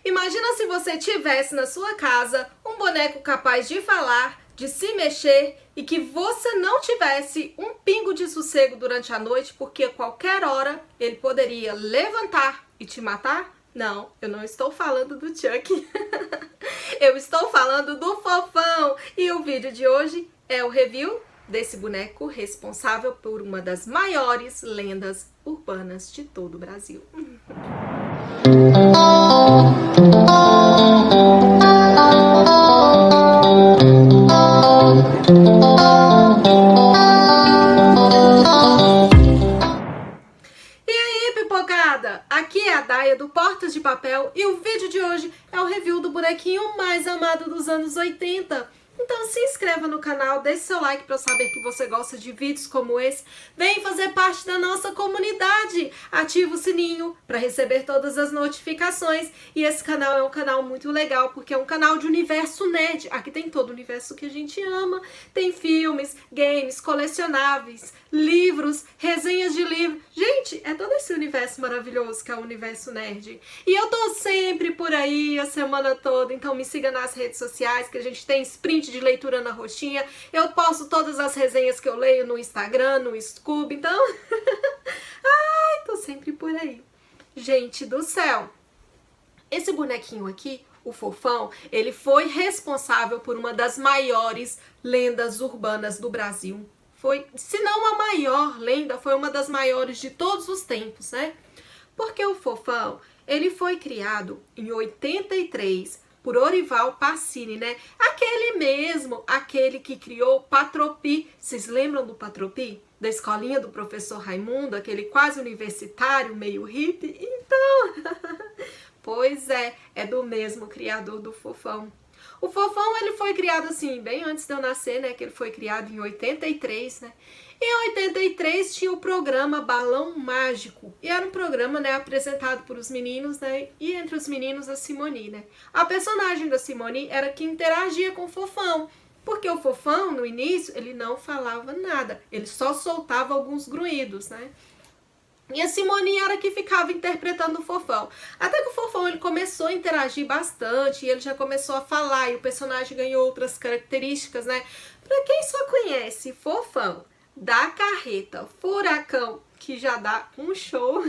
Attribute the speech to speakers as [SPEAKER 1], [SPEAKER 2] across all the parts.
[SPEAKER 1] Imagina se você tivesse na sua casa um boneco capaz de falar, de se mexer e que você não tivesse um pingo de sossego durante a noite, porque a qualquer hora ele poderia levantar e te matar? Não, eu não estou falando do Chuck. Eu estou falando do Fofão. E o vídeo de hoje é o review desse boneco responsável por uma das maiores lendas urbanas de todo o Brasil. E aí, pipocada? Aqui é a Daia do Portas de Papel e o vídeo de hoje é o review do bonequinho mais amado dos anos 80. Então se inscreva no canal, deixe seu like para eu saber que você gosta de vídeos como esse. Vem fazer parte da nossa comunidade. Ativa o sininho para receber todas as notificações. E esse canal é um canal muito legal porque é um canal de universo nerd. Aqui tem todo o universo que a gente ama. Tem filmes, games, colecionáveis, livros, resenhas de livro. Gente, é todo esse universo maravilhoso que é o universo nerd. E eu tô sempre por aí a semana toda, então me siga nas redes sociais que a gente tem sprint de leitura na roxinha. Eu posto todas as resenhas que eu leio no Instagram, no Scoob, então... Ai, tô sempre por aí. Gente do céu, esse bonequinho aqui, o Fofão, ele foi responsável por uma das maiores lendas urbanas do Brasil. Foi, se não a maior lenda, foi uma das maiores de todos os tempos, né? Porque o Fofão, ele foi criado em 83 por Orival Pacini, né? Aquele que criou Patropi. Vocês lembram do Patropi? Da escolinha do professor Raimundo, aquele quase universitário, meio hippie? Então, pois é do mesmo criador do Fofão. O Fofão, ele foi criado assim, bem antes de eu nascer, né? Que ele foi criado em 83, né? Em 83 tinha o programa Balão Mágico. E era um programa, né, apresentado por os meninos, né? E entre os meninos a Simone, né? A personagem da Simone era que interagia com o Fofão. Porque o Fofão, no início, ele não falava nada. Ele só soltava alguns grunhidos, né? E a Simone era que ficava interpretando o Fofão. Até que o Fofão ele começou a interagir bastante, e ele já começou a falar, e o personagem ganhou outras características, né? Pra quem só conhece Fofão da Carreta Furacão, que já dá um show,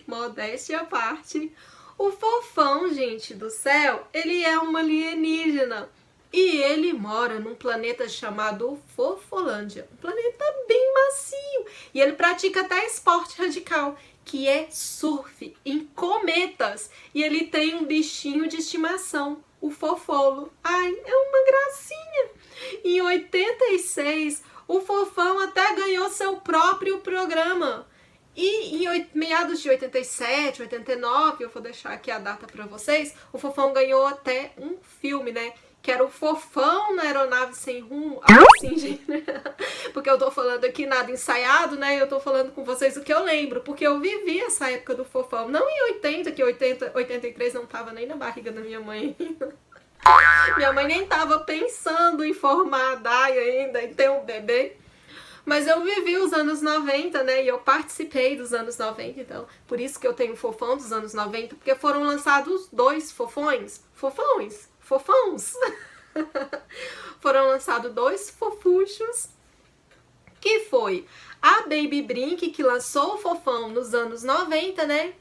[SPEAKER 1] modéstia à parte, o Fofão, gente do céu, ele é um alienígena. E ele mora num planeta chamado Fofolândia, um planeta bem macio. E ele pratica até esporte radical, que é surf em cometas. E ele tem um bichinho de estimação, o Fofolo. Ai, é uma gracinha. Em 86, o Fofão até ganhou seu próprio programa. E em meados de 87, 89, eu vou deixar aqui a data para vocês, o Fofão ganhou até um filme, né? Que era o Fofão na Aeronave Sem Rumo. Assim, gente. Porque eu tô falando aqui nada ensaiado, né? Eu tô falando com vocês o que eu lembro. Porque eu vivi essa época do Fofão. Não em 80, que 83 não tava nem na barriga da minha mãe. Minha mãe nem tava pensando em formar a Daia ainda, em ter um bebê. Mas eu vivi os anos 90, né? E eu participei dos anos 90, então... Por isso que eu tenho Fofão dos anos 90. Porque foram lançados dois Fofões. Fofões. Foram lançados dois fofuchos, que foi a Baby Brink, que lançou o Fofão nos anos 90, né?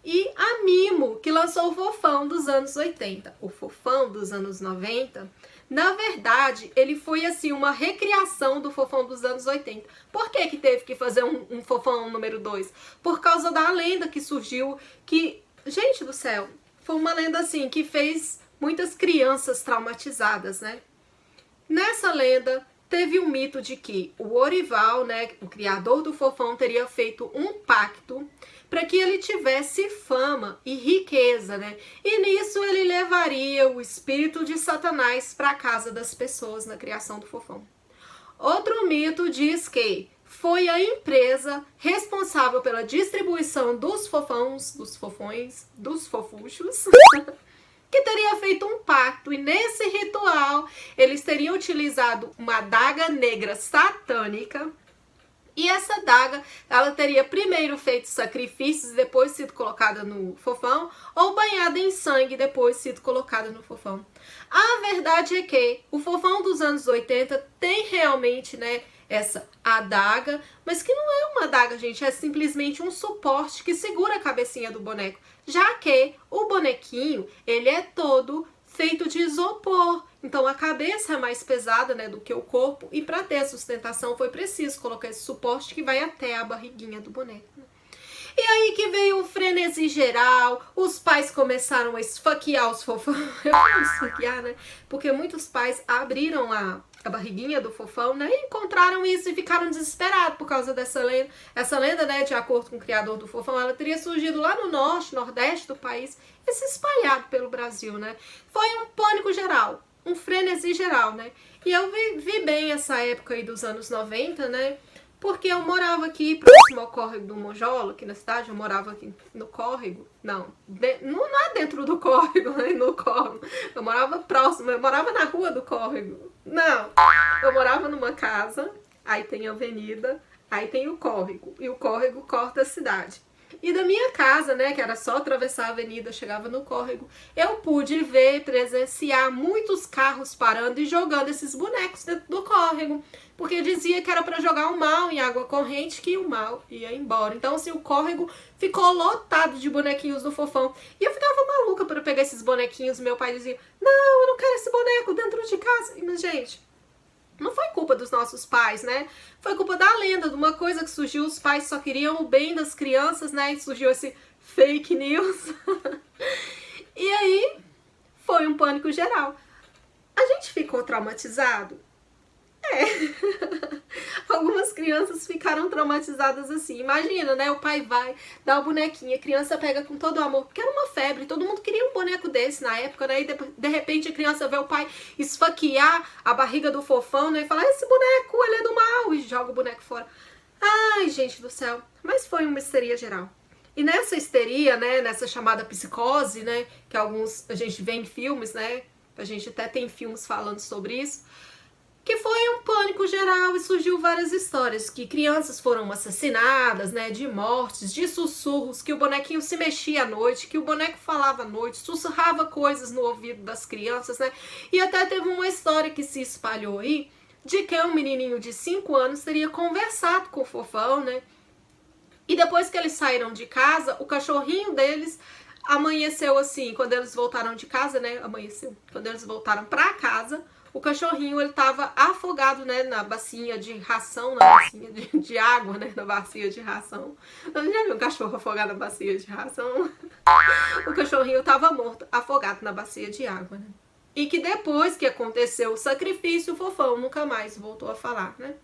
[SPEAKER 1] E a Mimo, que lançou o Fofão dos anos 80. O Fofão dos anos 90, na verdade, ele foi assim uma recriação do Fofão dos anos 80. Por que que teve que fazer um Fofão número 2? Por causa da lenda que surgiu, que, gente do céu, foi uma lenda assim que fez muitas crianças traumatizadas, né? Nessa lenda, teve um mito de que o Orival, né, o criador do Fofão, teria feito um pacto para que ele tivesse fama e riqueza, né? E nisso ele levaria o espírito de Satanás para a casa das pessoas na criação do Fofão. Outro mito diz que foi a empresa responsável pela distribuição dos fofões, dos fofões, dos fofuchos, que teria feito um pacto, e nesse ritual eles teriam utilizado uma adaga negra satânica E essa adaga, ela teria primeiro feito sacrifícios e depois sido colocada no fofão, ou banhada em sangue e depois sido colocada no fofão. A verdade é que o fofão dos anos 80 tem realmente, né, essa adaga, mas que não é uma adaga, gente, é simplesmente um suporte que segura a cabecinha do boneco, já que o bonequinho, ele é todo feito de isopor, então a cabeça é mais pesada, né, do que o corpo, e para ter a sustentação foi preciso colocar esse suporte que vai até a barriguinha do boneco. E aí que veio o frenesi geral, os pais começaram a esfaquear os fofões, eu falo esfaquear, né, porque muitos pais abriram a barriguinha do fofão, né, e encontraram isso e ficaram desesperados por causa dessa lenda. Essa lenda, né, de acordo com o criador do fofão, ela teria surgido lá no norte, nordeste do país e se espalhado pelo Brasil, né. Foi um pânico geral, um frenesi geral, né. E eu vi bem essa época aí dos anos 90, né, porque eu morava aqui próximo ao córrego do Monjola, aqui na cidade, eu morava aqui no córrego, não é dentro do córrego, né, no córrego, eu morava próximo, eu morava na rua do córrego, não, eu morava numa casa, aí tem a avenida, aí tem o córrego, e o córrego corta a cidade. E da minha casa, né, que era só atravessar a avenida, chegava no córrego, eu pude ver, presenciar muitos carros parando e jogando esses bonecos dentro do córrego, porque dizia que era para jogar o mal em água corrente, que o mal ia embora. Então, assim, o córrego ficou lotado de bonequinhos do fofão. E eu ficava maluca para pegar esses bonequinhos. Meu pai dizia, não, eu não quero esse boneco dentro de casa. Mas, gente, não foi culpa dos nossos pais, né? Foi culpa da lenda, de uma coisa que surgiu, os pais só queriam o bem das crianças, né? E surgiu esse fake news. E aí, foi um pânico geral. A gente ficou traumatizado? Algumas crianças ficaram traumatizadas assim. Imagina, né? O pai vai, dá o bonequinho, a criança pega com todo o amor, porque era uma febre, todo mundo queria um boneco desse na época, né? E de repente a criança vê o pai esfaquear a barriga do fofão, né? E fala, esse boneco, ele é do mal, e joga o boneco fora. Ai, gente do céu. Mas foi uma histeria geral. E nessa histeria, né? Nessa chamada psicose, né? Que a gente vê em filmes, né? A gente até tem filmes falando sobre isso. Que foi um pânico geral e surgiu várias histórias, que crianças foram assassinadas, né, de mortes, de sussurros, que o bonequinho se mexia à noite, que o boneco falava à noite, sussurrava coisas no ouvido das crianças, né, e até teve uma história que se espalhou aí, de que um menininho de 5 anos teria conversado com o fofão, né, e depois que eles saíram de casa, o cachorrinho deles amanheceu assim, quando eles voltaram de casa, né, quando eles voltaram pra casa, o cachorrinho, ele tava afogado, né, na bacinha de ração, na bacinha de água, né, na bacia de ração. Eu já vi um cachorro afogado na bacia de ração? O cachorrinho tava morto, afogado na bacia de água, né. E que depois que aconteceu o sacrifício, o fofão nunca mais voltou a falar, né.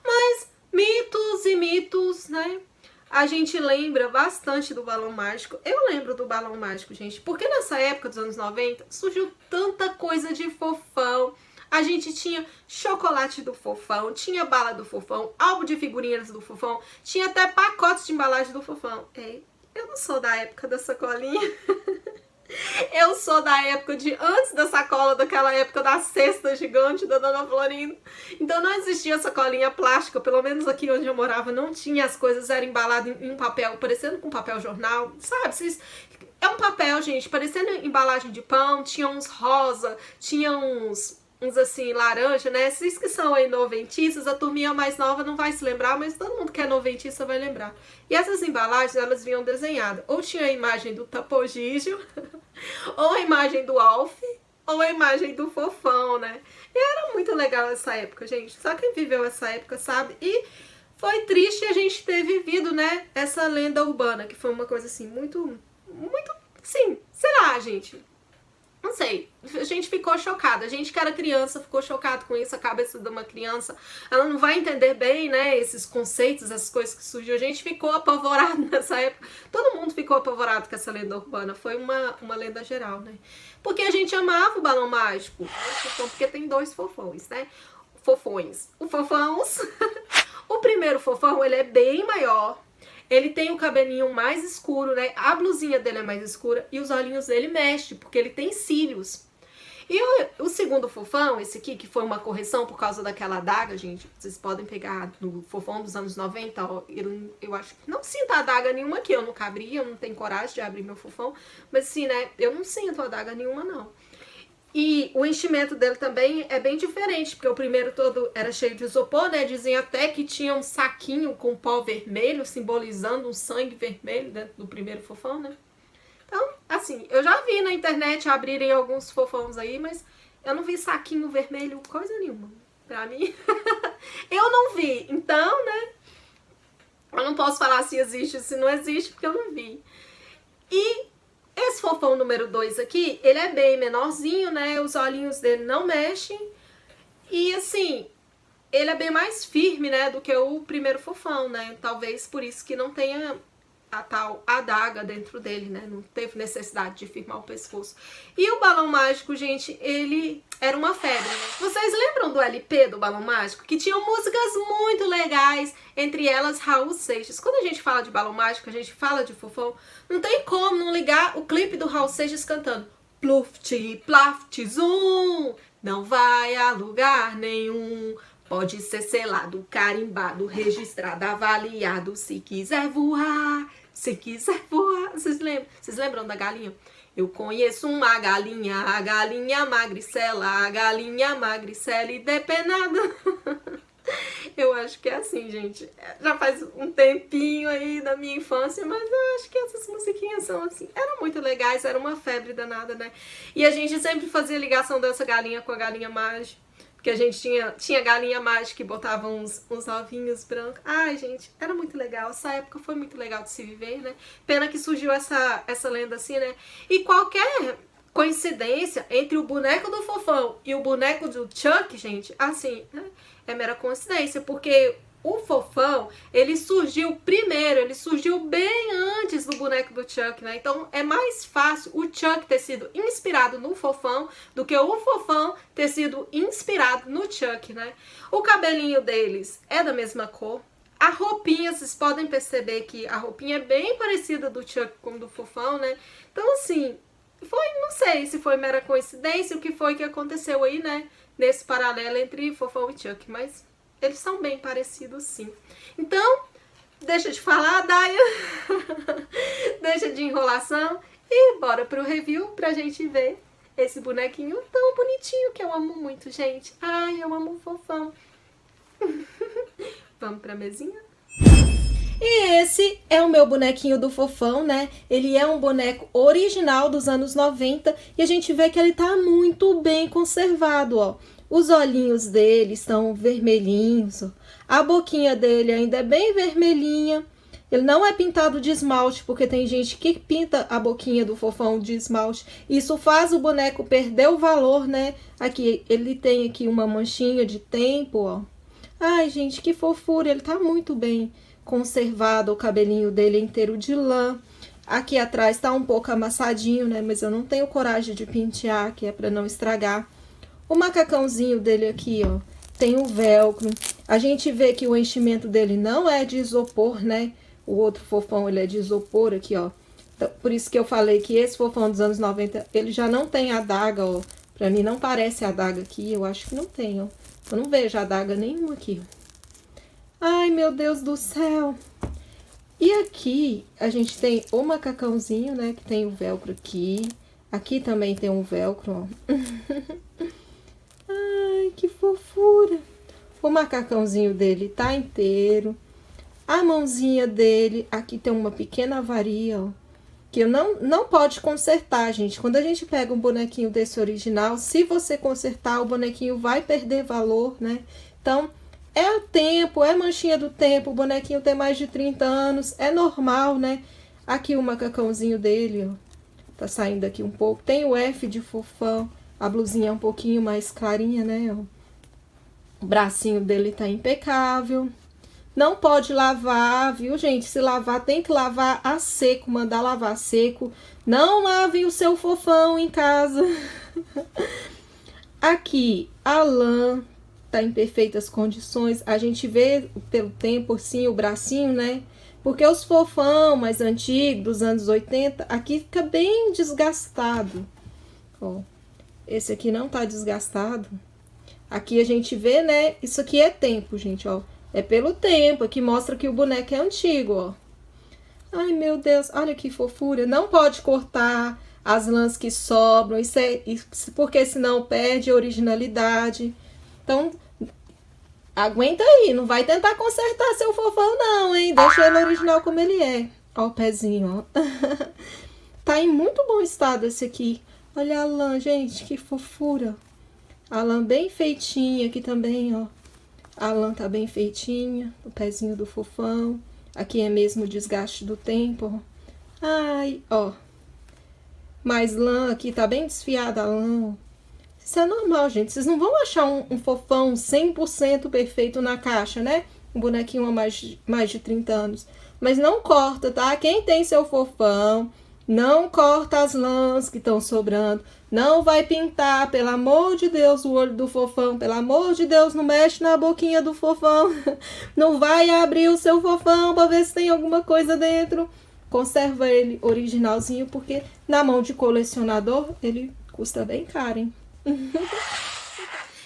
[SPEAKER 1] Mas mitos e mitos, né. A gente lembra bastante do balão mágico. Eu lembro do balão mágico, gente, porque nessa época dos anos 90 surgiu tanta coisa de fofão. A gente tinha chocolate do fofão, tinha bala do fofão, álbum de figurinhas do fofão, tinha até pacotes de embalagem do fofão. Eu não sou da época da sacolinha. Eu sou da época de antes da sacola, daquela época da cesta gigante da Dona Florinda. Então não existia sacolinha plástica, pelo menos aqui onde eu morava não tinha, as coisas eram embaladas em papel, parecendo com papel jornal, sabe? É um papel, gente, parecendo embalagem de pão, tinha uns rosa, tinha uns assim, laranja, né? Vocês que são aí noventistas, a turminha mais nova não vai se lembrar, mas todo mundo que é noventista vai lembrar. E essas embalagens, elas vinham desenhadas. Ou tinha a imagem do Tapogígio, ou a imagem do Alf, ou a imagem do fofão, né? E era muito legal essa época, gente. Só quem viveu essa época sabe. E foi triste a gente ter vivido, né, essa lenda urbana, que foi uma coisa assim, muito, assim, sei lá, gente. Não sei, a gente ficou chocada. A gente que era criança ficou chocado com isso. A cabeça de uma criança, ela não vai entender bem, né, esses conceitos, essas coisas que surgiu. A gente ficou apavorado nessa época. Todo mundo ficou apavorado com essa lenda urbana. Foi uma lenda geral, né? Porque a gente amava o balão mágico. Porque tem 2 fofões, né? Fofões. O fofãos. O primeiro fofão, ele é bem maior. Ele tem o cabelinho mais escuro, né? A blusinha dele é mais escura e os olhinhos dele mexem, porque ele tem cílios. E o segundo fofão, esse aqui, que foi uma correção por causa daquela adaga, gente, vocês podem pegar no fofão dos anos 90, ó, eu acho que não sinto adaga nenhuma aqui, eu nunca abri, eu não tenho coragem de abrir meu fofão, mas assim, né, eu não sinto adaga nenhuma, não. E o enchimento dele também é bem diferente, porque o primeiro todo era cheio de isopor, né? Dizem até que tinha um saquinho com pó vermelho, simbolizando um sangue vermelho dentro do primeiro fofão, né? Então, assim, eu já vi na internet abrirem alguns fofões aí, mas eu não vi saquinho vermelho, coisa nenhuma. Pra mim, eu não vi. Então, né? Eu não posso falar se existe ou se não existe, porque eu não vi. E esse fofão número 2 aqui, ele é bem menorzinho, né? Os olhinhos dele não mexem. E assim, ele é bem mais firme, né? Do que o primeiro fofão, né? Talvez por isso que não tenha a tal adaga dentro dele, né? Não teve necessidade de firmar o pescoço. E o balão mágico, gente, ele era uma febre. Vocês lembram do LP do balão mágico? Que tinham músicas muito legais, entre elas Raul Seixas. Quando a gente fala de balão mágico, a gente fala de fofão, não tem como não ligar o clipe do Raul Seixas cantando Pluft, plaft, zoom, não vai a lugar nenhum. Pode ser selado, carimbado, registrado, avaliado, se quiser voar. Se quiser voar. Vocês lembram da galinha? Eu conheço uma galinha, a galinha magricela, a galinha magricela e depenada. Eu acho que é assim, gente. Já faz um tempinho aí da minha infância, mas eu acho que essas musiquinhas são assim. Eram muito legais, era uma febre danada, né? E a gente sempre fazia ligação dessa galinha com a galinha mágica. Porque a gente tinha galinha mágica que botava uns ovinhos brancos. Ai, gente, era muito legal. Essa época foi muito legal de se viver, né? Pena que surgiu essa lenda assim, né? E qualquer coincidência entre o boneco do fofão e o boneco do Chuck, gente, assim, né? É mera coincidência, porque o fofão, ele surgiu primeiro, ele surgiu bem antes do boneco do Chuck, né? Então é mais fácil o Chuck ter sido inspirado no fofão do que o fofão ter sido inspirado no Chuck, né? O cabelinho deles é da mesma cor. A roupinha, vocês podem perceber que a roupinha é bem parecida do Chuck com do fofão, né? Então assim, não sei se foi mera coincidência o que foi que aconteceu aí, né? Nesse paralelo entre fofão e Chuck, mas eles são bem parecidos, sim. Então, deixa de falar, Daia. Deixa de enrolação e bora pro review pra gente ver esse bonequinho tão bonitinho que eu amo muito, gente. Ai, eu amo o fofão. Vamos pra mesinha? E esse é o meu bonequinho do fofão, né? Ele é um boneco original dos anos 90 e a gente vê que ele tá muito bem conservado, ó. Os olhinhos dele estão vermelhinhos, ó. A boquinha dele ainda é bem vermelhinha. Ele não é pintado de esmalte, porque tem gente que pinta a boquinha do fofão de esmalte. Isso faz o boneco perder o valor, né? Aqui, ele tem aqui uma manchinha de tempo, ó. Ai, gente, que fofura, ele tá muito bem conservado, o cabelinho dele é inteiro de lã. Aqui atrás tá um pouco amassadinho, né? Mas eu não tenho coragem de pentear, que é pra não estragar. O macacãozinho dele aqui, ó, tem o velcro. A gente vê que o enchimento dele não é de isopor, né? O outro fofão, ele é de isopor aqui, ó. Então, por isso que eu falei que esse fofão dos anos 90, ele já não tem adaga, ó. Pra mim não parece adaga aqui, eu acho que não tem, ó. Eu não vejo adaga nenhuma aqui, ó. Ai, meu Deus do céu! E aqui a gente tem o macacãozinho, né? Que tem o velcro aqui. Aqui também tem um velcro, ó. Ai, que fofura! O macacãozinho dele tá inteiro. A mãozinha dele, aqui tem uma pequena avaria, ó. Que não pode consertar, gente. Quando a gente pega um bonequinho desse original, se você consertar, o bonequinho vai perder valor, né? Então, é o tempo, é manchinha do tempo. O bonequinho tem mais de 30 anos, é normal, né? Aqui o macacãozinho dele, ó. Tá saindo aqui um pouco. Tem o F de fofão. A blusinha é um pouquinho mais clarinha, né? Ó. O bracinho dele tá impecável. Não pode lavar, viu, gente? Se lavar, tem que lavar a seco, mandar lavar a seco. Não lave o seu fofão em casa. Aqui, a lã tá em perfeitas condições. A gente vê pelo tempo, assim, o bracinho, né? Porque os fofão mais antigos, dos anos 80, aqui fica bem desgastado. Ó. Esse aqui não tá desgastado. Aqui a gente vê, né? Isso aqui é tempo, gente, ó. É pelo tempo, aqui mostra que o boneco é antigo, ó. Ai, meu Deus, olha que fofura. Não pode cortar as lãs que sobram, porque senão perde a originalidade. Então, aguenta aí, não vai tentar consertar seu fofão não, hein? Deixa ele original como ele é. Ó o pezinho, ó. Tá em muito bom estado esse aqui. Olha a lã, gente, que fofura. A lã bem feitinha aqui também, ó. A lã tá bem feitinha, o pezinho do fofão. Aqui é mesmo o desgaste do tempo, ó. Ai, ó. Mais lã aqui, tá bem desfiada a lã. Isso é normal, gente. Vocês não vão achar um fofão 100% perfeito na caixa, né? Um bonequinho há mais de 30 anos. Mas não corta, tá? Quem tem seu fofão, não corta as lãs que estão sobrando. Não vai pintar, pelo amor de Deus, o olho do fofão. Pelo amor de Deus, não mexe na boquinha do fofão. Não vai abrir o seu fofão para ver se tem alguma coisa dentro. Conserva ele originalzinho, porque na mão de colecionador ele custa bem caro, hein?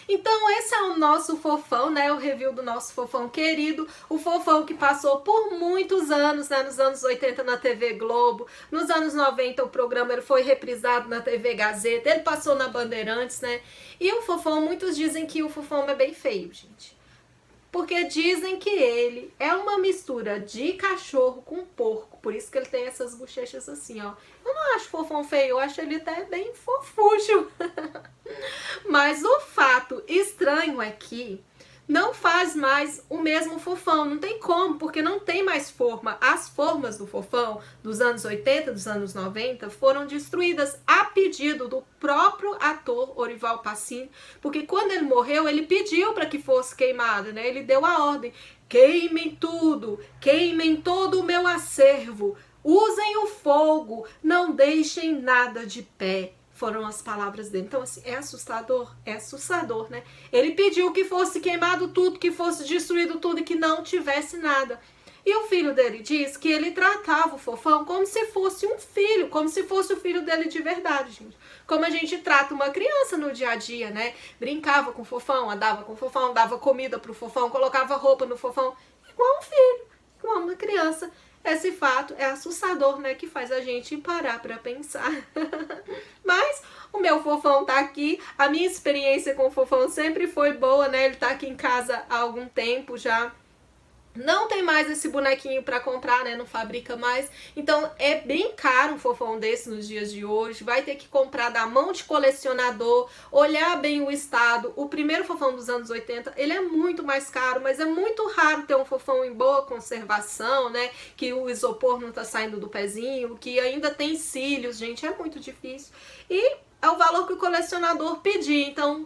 [SPEAKER 1] Então esse é o nosso fofão, né? O review do nosso fofão querido. O fofão que passou por muitos anos, né? Nos anos 80 na TV Globo. Nos anos 90 o programa ele foi reprisado na TV Gazeta. Ele passou na Bandeirantes, né? E o fofão, muitos dizem que o fofão é bem feio, gente. Porque dizem que ele é uma mistura de cachorro com porco. Por isso que ele tem essas bochechas assim, ó. Eu não acho fofão feio, eu acho ele até bem fofucho. Mas o fato estranho é que não faz mais o mesmo fofão. Não tem como, porque não tem mais forma. As formas do fofão dos anos 80, dos anos 90 foram destruídas a pedido do próprio ator Orival Pacini, porque quando ele morreu, ele pediu para que fosse queimado, né? Ele deu a ordem: queimem tudo, queimem todo o meu acervo, usem o fogo, não deixem nada de pé. Foram as palavras dele. Então, assim, é assustador, né? Ele pediu que fosse queimado tudo, que fosse destruído tudo e que não tivesse nada. E o filho dele diz que ele tratava o fofão como se fosse um filho, como se fosse o filho dele de verdade, gente. Como a gente trata uma criança no dia a dia, né? Brincava com o fofão, andava com o fofão, dava comida pro fofão, colocava roupa no fofão, igual um filho, igual uma criança. Esse fato é assustador, né? Que faz a gente parar pra pensar. Mas o meu fofão tá aqui. A minha experiência com o fofão sempre foi boa, né? Ele tá aqui em casa há algum tempo já. Não tem mais esse bonequinho para comprar, né? Não fabrica mais. Então é bem caro um fofão desse nos dias de hoje. Vai ter que comprar da mão de colecionador, olhar bem o estado. O primeiro fofão dos anos 80, ele é muito mais caro, mas é muito raro ter um fofão em boa conservação, né? Que o isopor não tá saindo do pezinho, que ainda tem cílios, gente, é muito difícil. E é o valor que o colecionador pedir. Então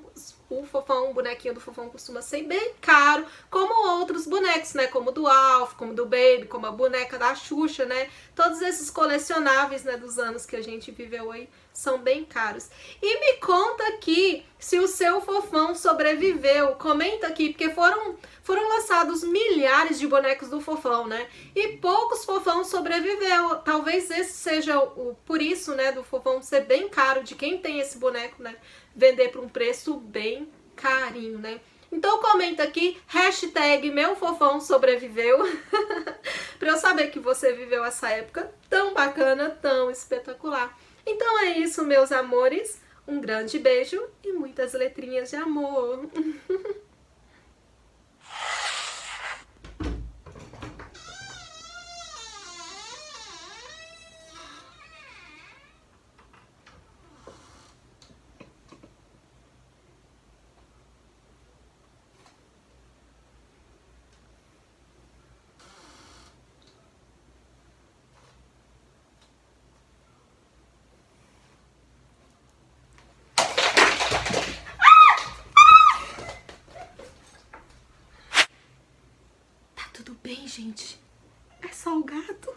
[SPEAKER 1] o fofão, o bonequinho do fofão costuma ser bem caro, como outros bonecos, né? Como do Alf, como do Baby, como a boneca da Xuxa, né? Todos esses colecionáveis, né, dos anos que a gente viveu aí são bem caros. E me conta aqui se o seu fofão sobreviveu. Comenta aqui, porque foram lançados milhares de bonecos do fofão, né? E poucos fofão sobreviveu. Talvez esse seja por isso, né, do fofão ser bem caro, de quem tem esse boneco, né? Vender por um preço bem carinho, né? Então comenta aqui, hashtag meu fofão sobreviveu, pra eu saber que você viveu essa época tão bacana, tão espetacular. Então é isso, meus amores. Um grande beijo e muitas letrinhas de amor. Tudo bem, gente? É só o gato.